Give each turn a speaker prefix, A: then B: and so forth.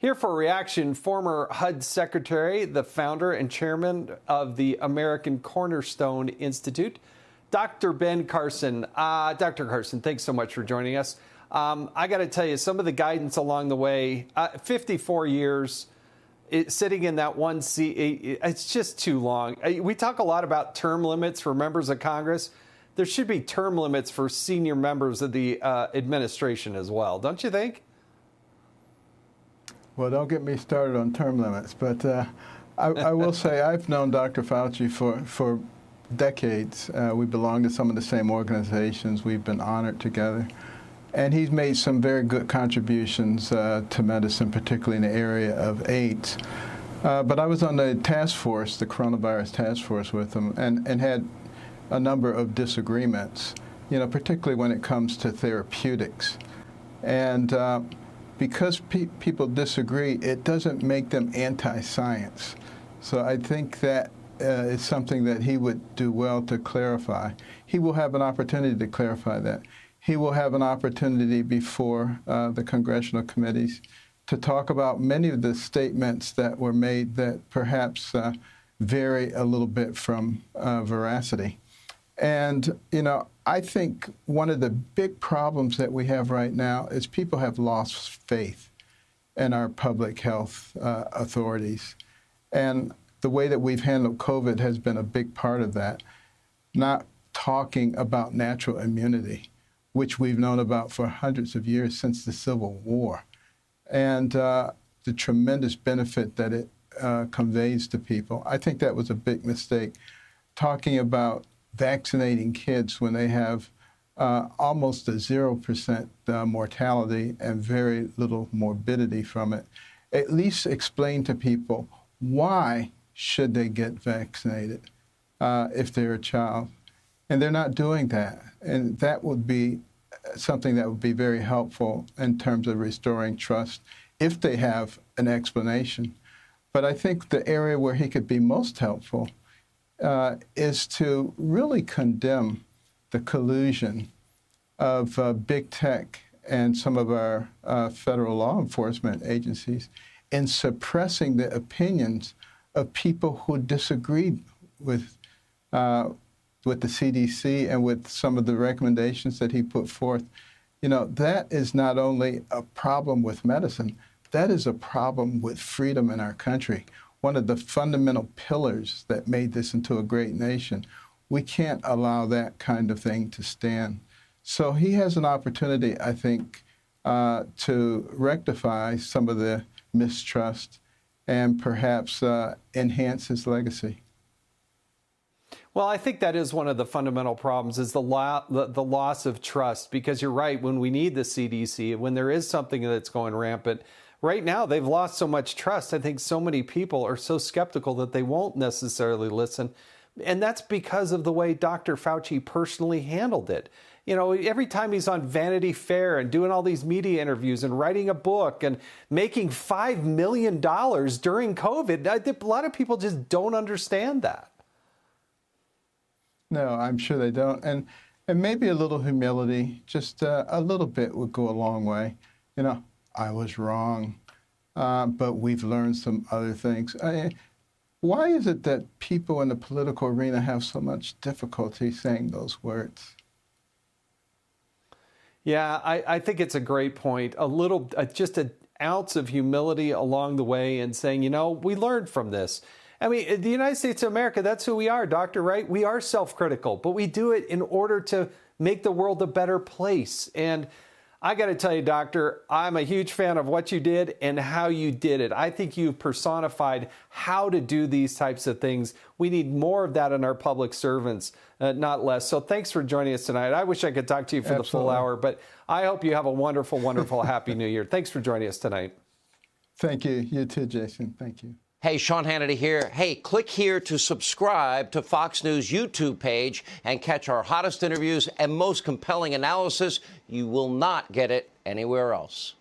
A: Here for a reaction, former HUD secretary, the founder and chairman of the American Cornerstone Institute, Dr. Ben Carson. Dr. Carson, thanks so much for joining us. I got to tell you, some of the guidance along the way, 54 years, sitting in that one seat, it's just too long. We talk a lot about term limits for members of Congress. There should be term limits for senior members of the administration as well, don't you think?
B: Well, don't get me started on term limits, but I will say I've known Dr. Fauci for decades. We belong to some of the same organizations. We've been honored together. And he's made some very good contributions to medicine, particularly in the area of AIDS. But I was on the task force, the coronavirus task force with him, and had a number of disagreements, particularly when it comes to therapeutics. And because people disagree, it doesn't make them anti-science. So I think that is something that he would do well to clarify. He will have an opportunity to clarify that. He will have an opportunity before the congressional committees to talk about many of the statements that were made that perhaps vary a little bit from veracity. And, I think one of the big problems that we have right now is people have lost faith in our public health authorities. And the way that we've handled COVID has been a big part of that, not talking about natural immunity, which we've known about for hundreds of years since the Civil War, and the tremendous benefit that it conveys to people. I think that was a big mistake, talking about vaccinating kids when they have almost a 0% mortality and very little morbidity from it. At least explain to people why should they get vaccinated if they're a child. And they're not doing that. And that would be something that would be very helpful in terms of restoring trust if they have an explanation. But I think the area where he could be most helpful is to really condemn the collusion of big tech and some of our federal law enforcement agencies in suppressing the opinions of people who disagreed with the CDC and with some of the recommendations that he put forth. That is not only a problem with medicine, that is a problem with freedom in our country. One of the fundamental pillars that made this into a great nation. We can't allow that kind of thing to stand. So he has an opportunity, I think, to rectify some of the mistrust and perhaps enhance his legacy.
A: Well, I think that is one of the fundamental problems, is the loss of trust, because you're right, when we need the CDC, when there is something that's going rampant, right now they've lost so much trust. I think so many people are so skeptical that they won't necessarily listen. And that's because of the way Dr. Fauci personally handled it. Every time he's on Vanity Fair and doing all these media interviews and writing a book and making $5 million during COVID, I think a lot of people just don't understand that.
B: No, I'm sure they don't. And maybe a little humility, just a little bit would go a long way. I was wrong, but we've learned some other things. Why is it that people in the political arena have so much difficulty saying those words?
A: Yeah, I think it's a great point. Just an ounce of humility along the way and saying, we learned from this. I mean, the United States of America, that's who we are, Doctor, right? We are self-critical, but we do it in order to make the world a better place. And I got to tell you, Doctor, I'm a huge fan of what you did and how you did it. I think you've personified how to do these types of things. We need more of that in our public servants, not less. So thanks for joining us tonight. I wish I could talk to you for the full hour, but I hope you have a wonderful, wonderful, happy New Year. Thanks for joining us tonight.
B: Thank you. You too, Jason. Thank you.
C: Hey, Sean Hannity here. Hey, click here to subscribe to Fox News YouTube page and catch our hottest interviews and most compelling analysis. You will not get it anywhere else.